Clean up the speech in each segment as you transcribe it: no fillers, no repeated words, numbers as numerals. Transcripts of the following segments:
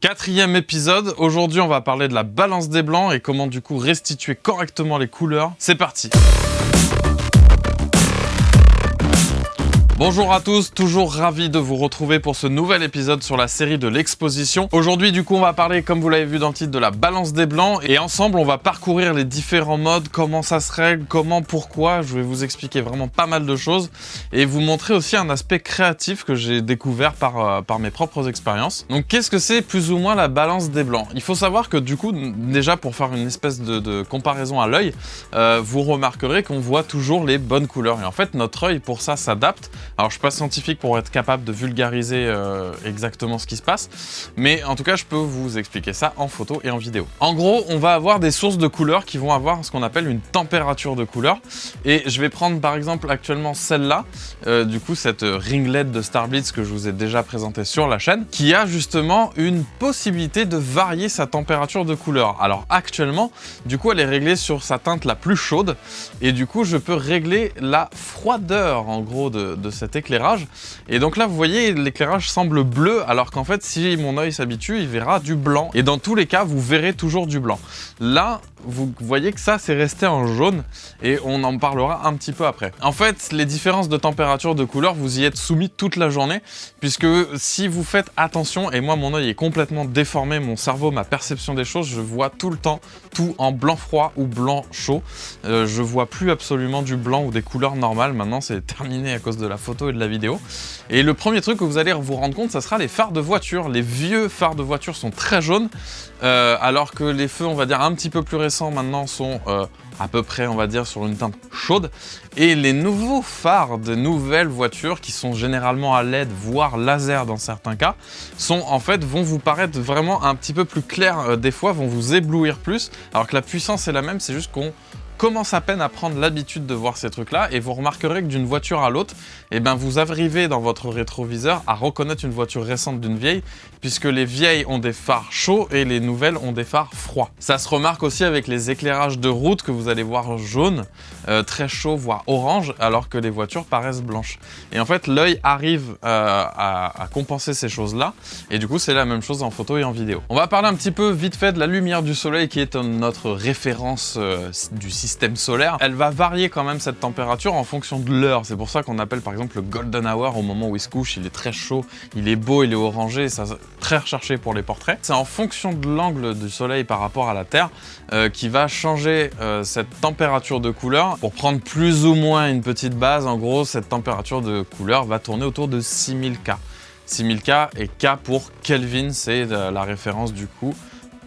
Quatrième épisode, aujourd'hui on va parler de la balance des blancs et comment du coup restituer correctement les couleurs. C'est parti! Bonjour à tous, toujours ravi de vous retrouver pour ce nouvel épisode sur la série de l'exposition. Aujourd'hui du coup on va parler, comme vous l'avez vu dans le titre, de la balance des blancs et ensemble on va parcourir les différents modes, comment ça se règle, comment, pourquoi. Je vais vous expliquer vraiment pas mal de choses et vous montrer aussi un aspect créatif que j'ai découvert par mes propres expériences. Donc qu'est-ce que c'est plus ou moins la balance des blancs? Il faut savoir que du coup, déjà pour faire une espèce de comparaison à l'œil, vous remarquerez qu'on voit toujours les bonnes couleurs et en fait notre œil pour ça s'adapte. Alors je suis pas scientifique pour être capable de vulgariser exactement ce qui se passe, mais en tout cas je peux vous expliquer ça en photo et en vidéo. En gros, on va avoir des sources de couleurs qui vont avoir ce qu'on appelle une température de couleur, et je vais prendre par exemple actuellement celle-là, du coup cette ringlet de Starblitz que je vous ai déjà présenté sur la chaîne, qui a justement une possibilité de varier sa température de couleur. Alors actuellement, du coup elle est réglée sur sa teinte la plus chaude, et du coup je peux régler la froideur en gros de cet éclairage, et donc là vous voyez l'éclairage semble bleu alors qu'en fait si mon œil s'habitue il verra du blanc, et dans tous les cas vous verrez toujours du blanc. Là vous voyez que ça c'est resté en jaune et on en parlera un petit peu après. En fait les différences de température de couleur vous y êtes soumis toute la journée, puisque si vous faites attention, et moi mon œil est complètement déformé, mon cerveau, ma perception des choses, je vois tout le temps tout en blanc froid ou blanc chaud, je vois plus absolument du blanc ou des couleurs normales. Maintenant c'est terminé à cause de la photo et de la vidéo. Et le premier truc que vous allez vous rendre compte, ça sera les phares de voiture. Les vieux phares de voiture sont très jaunes, alors que les feux on va dire un petit peu plus récents maintenant sont à peu près on va dire sur une teinte chaude, et les nouveaux phares de nouvelles voitures qui sont généralement à LED voire laser dans certains cas sont en fait vont vous paraître vraiment un petit peu plus clairs, des fois vont vous éblouir plus, alors que la puissance est la même, c'est juste qu'on commence à peine à prendre l'habitude de voir ces trucs là, et vous remarquerez que d'une voiture à l'autre, eh ben vous arrivez dans votre rétroviseur à reconnaître une voiture récente d'une vieille, puisque les vieilles ont des phares chauds et les nouvelles ont des phares froids. Ça se remarque aussi avec les éclairages de route que vous allez voir jaune, très chaud voire orange, alors que les voitures paraissent blanches. Et en fait l'œil arrive à compenser ces choses là, et du coup c'est la même chose en photo et en vidéo. On va parler un petit peu vite fait de la lumière du soleil qui est notre référence du système solaire. Elle va varier quand même cette température en fonction de l'heure. C'est pour ça qu'on appelle par exemple le golden hour, au moment où il se couche, il est très chaud, il est beau, il est orangé, ça très recherché pour les portraits. C'est en fonction de l'angle du soleil par rapport à la Terre qui va changer cette température de couleur. Pour prendre plus ou moins une petite base, en gros cette température de couleur va tourner autour de 6000 K. 6000 K, et K pour Kelvin, c'est la référence du coup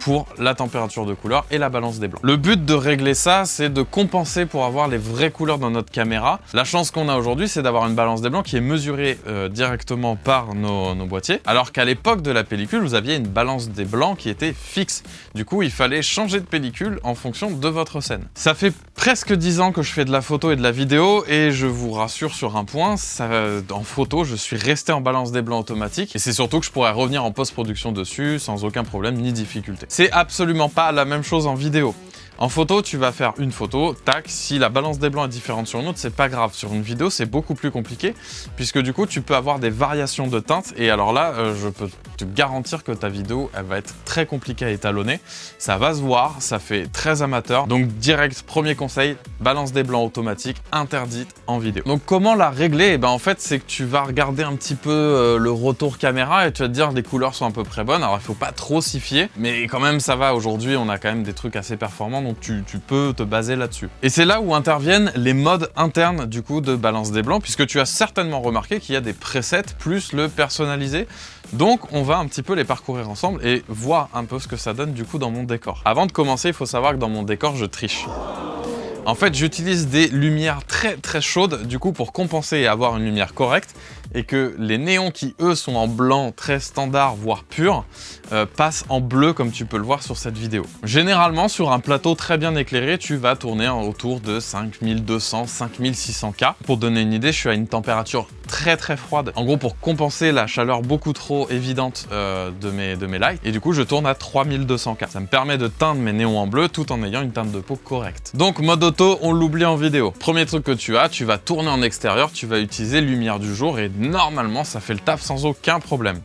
pour la température de couleur et la balance des blancs. Le but de régler ça, c'est de compenser pour avoir les vraies couleurs dans notre caméra. La chance qu'on a aujourd'hui, c'est d'avoir une balance des blancs qui est mesurée directement par nos boîtiers, alors qu'à l'époque de la pellicule, vous aviez une balance des blancs qui était fixe. Du coup, il fallait changer de pellicule en fonction de votre scène. Ça fait presque 10 ans que je fais de la photo et de la vidéo, et je vous rassure sur un point, en photo, je suis resté en balance des blancs automatique, et c'est surtout que je pourrais revenir en post-production dessus sans aucun problème ni difficulté. C'est absolument pas la même chose en vidéo. En photo, tu vas faire une photo, tac, si la balance des blancs est différente sur une autre, c'est pas grave. Sur une vidéo, c'est beaucoup plus compliqué, puisque du coup, tu peux avoir des variations de teintes, et alors là, je peux te garantir que ta vidéo, elle va être très compliquée à étalonner. Ça va se voir, ça fait très amateur. Donc direct, premier conseil, balance des blancs automatique, interdite en vidéo. Donc comment la régler? Eh ben en fait, c'est que tu vas regarder un petit peu le retour caméra, et tu vas te dire les couleurs sont à peu près bonnes. Alors il faut pas trop s'y fier, mais quand même ça va. Aujourd'hui, on a quand même des trucs assez performants, donc tu peux te baser là-dessus. Et c'est là où interviennent les modes internes du coup de balance des blancs, puisque tu as certainement remarqué qu'il y a des presets plus le personnalisé. Donc on va un petit peu les parcourir ensemble et voir un peu ce que ça donne du coup dans mon décor. Avant de commencer, il faut savoir que dans mon décor, je triche. En fait, j'utilise des lumières très chaudes du coup pour compenser et avoir une lumière correcte, et que les néons qui eux sont en blanc très standard voire pur passent en bleu comme tu peux le voir sur cette vidéo. Généralement sur un plateau très bien éclairé, tu vas tourner autour de 5200-5600 K. Pour donner une idée, je suis à une température très froide, en gros pour compenser la chaleur beaucoup trop évidente de mes lights, et du coup je tourne à 3200 K. Ça me permet de teindre mes néons en bleu tout en ayant une teinte de peau correcte. Donc mode auto, on l'oublie en vidéo. Premier truc que tu vas tourner en extérieur, tu vas utiliser lumière du jour, et normalement ça fait le taf sans aucun problème.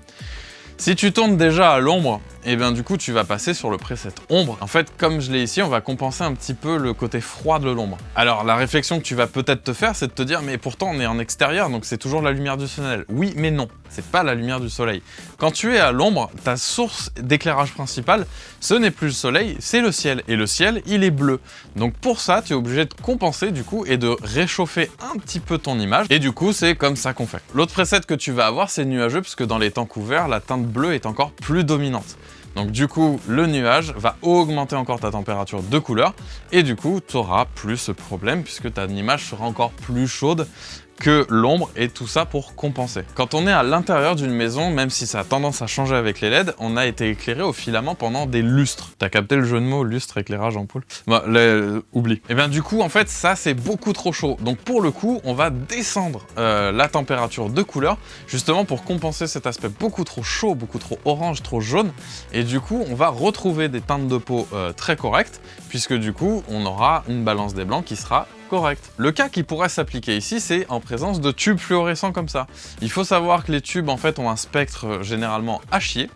Si tu tournes déjà à l'ombre, et bien du coup tu vas passer sur le preset ombre. En fait, comme je l'ai ici, on va compenser un petit peu le côté froid de l'ombre. Alors la réflexion que tu vas peut-être te faire, c'est de te dire mais pourtant on est en extérieur, donc c'est toujours la lumière du soleil. Oui mais non, c'est pas la lumière du soleil. Quand tu es à l'ombre, ta source d'éclairage principale, ce n'est plus le soleil, c'est le ciel. Et le ciel, il est bleu. Donc pour ça, tu es obligé de compenser du coup et de réchauffer un petit peu ton image. Et du coup, c'est comme ça qu'on fait. L'autre preset que tu vas avoir, c'est nuageux, puisque dans les temps couverts, la teinte bleue est encore plus dominante. Donc du coup, le nuage va augmenter encore ta température de couleur et du coup, tu n'auras plus ce problème puisque ta image sera encore plus chaude que l'ombre et tout ça pour compenser. Quand on est à l'intérieur d'une maison, même si ça a tendance à changer avec les LED, on a été éclairé au filament pendant des lustres. T'as capté le jeu de mots, lustre, éclairage, ampoule? Bon, oublie. Et bien du coup, en fait, ça c'est beaucoup trop chaud. Donc pour le coup, on va descendre la température de couleur, justement pour compenser cet aspect beaucoup trop chaud, beaucoup trop orange, trop jaune. Et du coup, on va retrouver des teintes de peau très correctes, puisque du coup, on aura une balance des blancs qui sera correct. Le cas qui pourrait s'appliquer ici, c'est en présence de tubes fluorescents comme ça. Il faut savoir que les tubes en fait ont un spectre généralement à chier,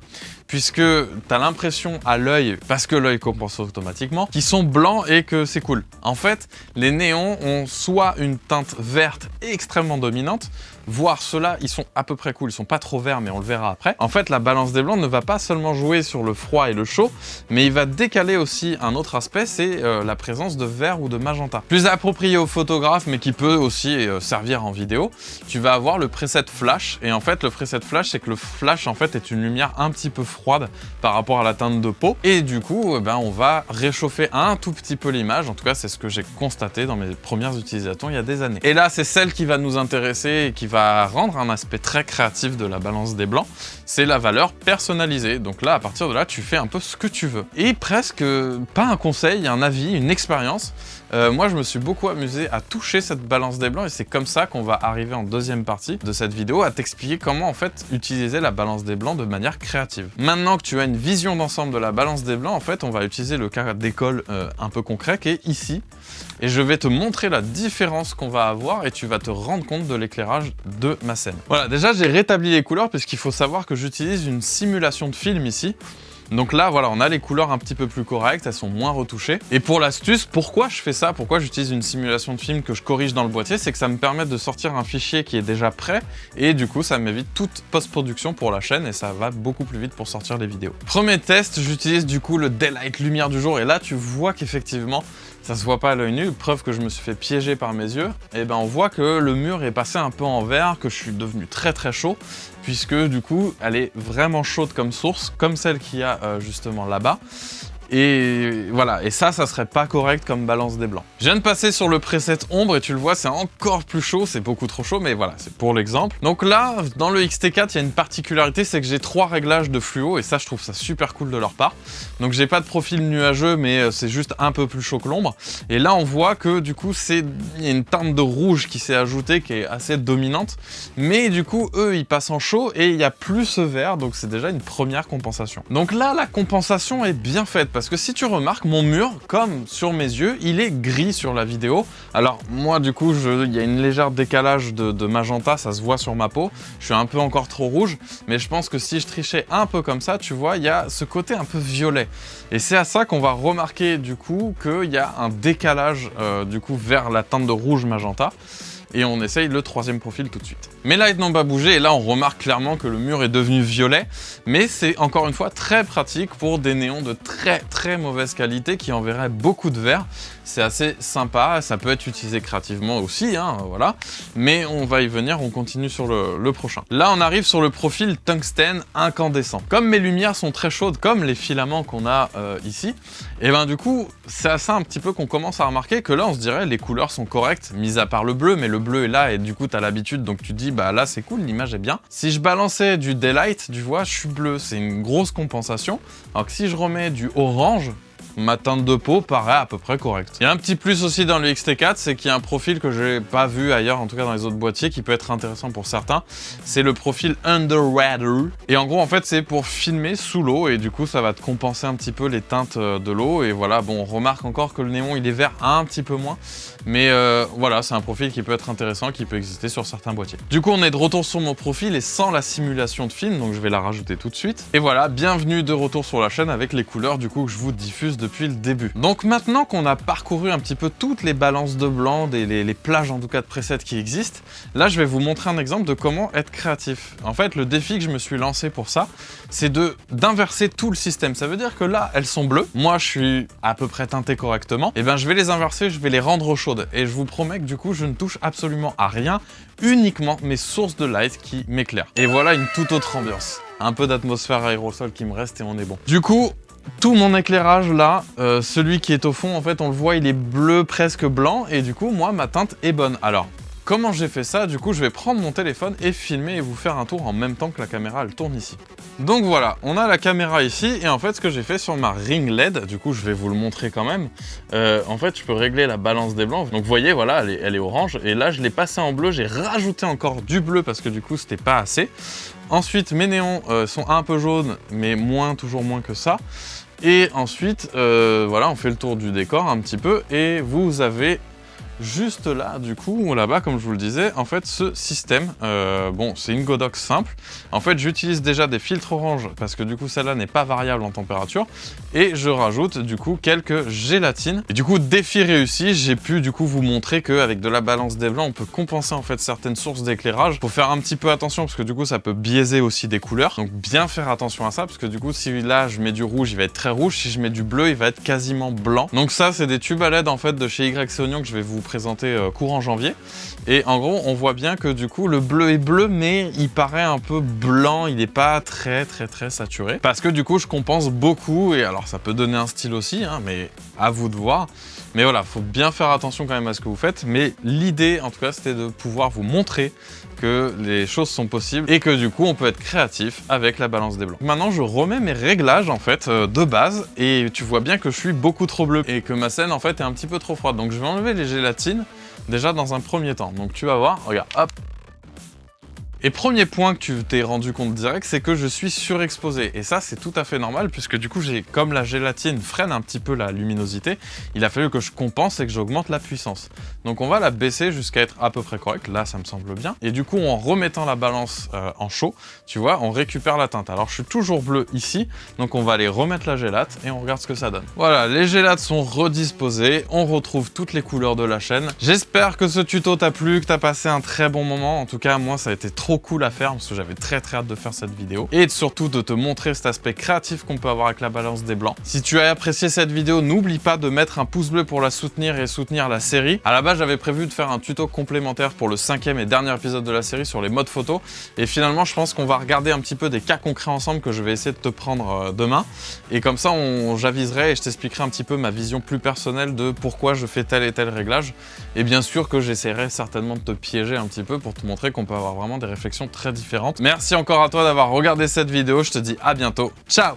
puisque tu as l'impression à l'œil, parce que l'œil compense automatiquement, qu'ils sont blancs et que c'est cool. En fait, les néons ont soit une teinte verte extrêmement dominante, voire ceux-là, ils sont à peu près cool, ils sont pas trop verts, mais on le verra après. En fait, la balance des blancs ne va pas seulement jouer sur le froid et le chaud, mais il va décaler aussi un autre aspect, c'est la présence de vert ou de magenta. Plus approprié aux photographes, mais qui peut aussi servir en vidéo, tu vas avoir le preset flash, et en fait, le preset flash, c'est que le flash, en fait, est une lumière un petit peu froide par rapport à la teinte de peau, et du coup, on va réchauffer un tout petit peu l'image, en tout cas, c'est ce que j'ai constaté dans mes premières utilisations il y a des années. Et là, c'est celle qui va nous intéresser et qui va rendre un aspect très créatif de la balance des blancs, c'est la valeur personnalisée. Donc là, à partir de là, tu fais un peu ce que tu veux. Et presque, pas un conseil, un avis, une expérience. Moi, je me suis beaucoup amusé à toucher cette balance des blancs et c'est comme ça qu'on va arriver en deuxième partie de cette vidéo à t'expliquer comment en fait utiliser la balance des blancs de manière créative. Maintenant que tu as une vision d'ensemble de la balance des blancs, en fait, on va utiliser le cas d'école un peu concret qui est ici. Et je vais te montrer la différence qu'on va avoir et tu vas te rendre compte de l'éclairage de ma scène. Voilà, déjà j'ai rétabli les couleurs puisqu'il faut savoir que j'utilise une simulation de film ici. Donc là, voilà, on a les couleurs un petit peu plus correctes, elles sont moins retouchées. Et pour l'astuce, pourquoi je fais ça? Pourquoi j'utilise une simulation de film que je corrige dans le boîtier? C'est que ça me permet de sortir un fichier qui est déjà prêt et du coup, ça m'évite toute post-production pour la chaîne et ça va beaucoup plus vite pour sortir les vidéos. Premier test, j'utilise du coup le Daylight lumière du jour et là, tu vois qu'effectivement, ça se voit pas à l'œil nu, preuve que je me suis fait piéger par mes yeux. Et ben on voit que le mur est passé un peu en vert, que je suis devenu très très chaud, puisque du coup elle est vraiment chaude comme source, comme celle qu'il y a justement là-bas. Et voilà, et ça serait pas correct comme balance des blancs. Je viens de passer sur le preset ombre et tu le vois, c'est encore plus chaud, c'est beaucoup trop chaud, mais voilà, c'est pour l'exemple. Donc là, dans le XT4, il y a une particularité, c'est que j'ai 3 réglages de fluo et ça, je trouve ça super cool de leur part. Donc j'ai pas de profil nuageux, mais c'est juste un peu plus chaud que l'ombre. Et là, on voit que du coup, il y a une teinte de rouge qui s'est ajoutée, qui est assez dominante. Mais du coup, eux, ils passent en chaud et il y a plus ce vert, donc c'est déjà une première compensation. Donc là, la compensation est bien faite, parce que si tu remarques, mon mur, comme sur mes yeux, il est gris sur la vidéo. Alors moi du coup, il y a une légère décalage de magenta, ça se voit sur ma peau. Je suis un peu encore trop rouge, mais je pense que si je trichais un peu comme ça, tu vois, il y a ce côté un peu violet. Et c'est à ça qu'on va remarquer du coup qu'il y a un décalage du coup vers la teinte de rouge magenta. Et on essaye le troisième profil tout de suite. Mes lights n'ont pas bougé et là on remarque clairement que le mur est devenu violet, mais c'est encore une fois très pratique pour des néons de très mauvaise qualité qui enverraient beaucoup de vert. C'est assez sympa, ça peut être utilisé créativement aussi, hein, voilà. Mais on va y venir, on continue sur le prochain. Là on arrive sur le profil tungstène incandescent. Comme mes lumières sont très chaudes, comme les filaments qu'on a ici, et ben du coup c'est à ça un petit peu qu'on commence à remarquer que là on se dirait les couleurs sont correctes, mis à part le bleu, mais le bleu est là et du coup t'as l'habitude, donc tu te dis bah là c'est cool, l'image est bien. Si je balançais du daylight, tu vois, je suis bleu, c'est une grosse compensation. Alors que si je remets du orange, ma teinte de peau paraît à peu près correcte. Il y a un petit plus aussi dans le X-T4, c'est qu'il y a un profil que j'ai pas vu ailleurs, en tout cas dans les autres boîtiers, qui peut être intéressant pour certains. C'est le profil Underwater. Et en gros, en fait, c'est pour filmer sous l'eau et du coup, ça va te compenser un petit peu les teintes de l'eau. Et voilà, bon, on remarque encore que le néon, il est vert un petit peu moins. Mais voilà, c'est un profil qui peut être intéressant, qui peut exister sur certains boîtiers. Du coup, on est de retour sur mon profil et sans la simulation de film, donc je vais la rajouter tout de suite. Et voilà, bienvenue de retour sur la chaîne avec les couleurs du coup que je vous diffuse depuis le début. Donc maintenant qu'on a parcouru un petit peu toutes les balances de blanc, les plages en tout cas de presets qui existent, là je vais vous montrer un exemple de comment être créatif. En fait, le défi que je me suis lancé pour ça, c'est d'inverser tout le système. Ça veut dire que là, elles sont bleues. Moi, je suis à peu près teinté correctement. Et bien, je vais les inverser, je vais les rendre chaudes. Et je vous promets que du coup, je ne touche absolument à rien, uniquement mes sources de light qui m'éclairent. Et voilà une toute autre ambiance. Un peu d'atmosphère aérosol qui me reste et on est bon. Du coup, tout mon éclairage là, celui qui est au fond, en fait, on le voit, il est bleu presque blanc. Et du coup, moi, ma teinte est bonne. Alors, comment j'ai fait ça? Du coup, je vais prendre mon téléphone et filmer et vous faire un tour en même temps que la caméra, elle tourne ici. Donc voilà, on a la caméra ici et en fait, ce que j'ai fait sur ma ring LED, du coup, je vais vous le montrer quand même. En fait, je peux régler la balance des blancs. Donc, vous voyez, voilà, elle est orange. Et là, je l'ai passée en bleu. J'ai rajouté encore du bleu parce que du coup, c'était pas assez. Ensuite, mes néons sont un peu jaunes, mais toujours moins que ça. Et ensuite, voilà, on fait le tour du décor un petit peu et vous avez juste là, du coup, là-bas, comme je vous le disais, en fait, ce système, bon, c'est une Godox simple. En fait, j'utilise déjà des filtres orange parce que du coup, celle-là n'est pas variable en température. Et je rajoute, du coup, quelques gélatines. Et du coup, défi réussi, j'ai pu, du coup, vous montrer qu'avec de la balance des blancs, on peut compenser, en fait, certaines sources d'éclairage. Faut faire un petit peu attention parce que du coup, ça peut biaiser aussi des couleurs. Donc, bien faire attention à ça parce que du coup, si là, je mets du rouge, il va être très rouge. Si je mets du bleu, il va être quasiment blanc. Donc ça, c'est des tubes à LED, en fait, de chez YC Oignon que je vais vous présenter courant janvier. Et en gros, on voit bien que du coup, le bleu est bleu, mais il paraît un peu blanc. Il n'est pas très saturé. Parce que du coup, je compense beaucoup. Et alors, ça peut donner un style aussi, hein, mais à vous de voir. Mais voilà, faut bien faire attention quand même à ce que vous faites. Mais l'idée, en tout cas, c'était de pouvoir vous montrer que les choses sont possibles et que du coup, on peut être créatif avec la balance des blancs. Maintenant, je remets mes réglages, en fait, de base. Et tu vois bien que je suis beaucoup trop bleu et que ma scène, en fait, est un petit peu trop froide. Donc, je vais enlever les gélatines déjà dans un premier temps. Donc, tu vas voir, regarde, hop. Et premier point que tu t'es rendu compte direct, c'est que je suis surexposé. Et ça, c'est tout à fait normal, puisque du coup, comme la gélatine freine un petit peu la luminosité, il a fallu que je compense et que j'augmente la puissance. Donc on va la baisser jusqu'à être à peu près correct. Là, ça me semble bien. Et du coup, en remettant la balance en chaud, tu vois, on récupère la teinte. Alors, je suis toujours bleu ici, donc on va aller remettre la gélate et on regarde ce que ça donne. Voilà, les gélates sont redisposées. On retrouve toutes les couleurs de la chaîne. J'espère que ce tuto t'a plu, que t'as passé un très bon moment. En tout cas, moi, ça a été trop cool à faire parce que j'avais très hâte de faire cette vidéo et surtout de te montrer cet aspect créatif qu'on peut avoir avec la balance des blancs. Si tu as apprécié cette vidéo, n'oublie pas de mettre un pouce bleu pour la soutenir et soutenir la série. À la base, j'avais prévu de faire un tuto complémentaire pour le 5e et dernier épisode de la série sur les modes photo et finalement, je pense qu'on va regarder un petit peu des cas concrets ensemble que je vais essayer de te prendre demain et comme ça, j'aviserai et je t'expliquerai un petit peu ma vision plus personnelle de pourquoi je fais tel et tel réglage et bien sûr que j'essaierai certainement de te piéger un petit peu pour te montrer qu'on peut avoir vraiment des réflexions très différentes. Merci encore à toi d'avoir regardé cette vidéo, je te dis à bientôt, ciao!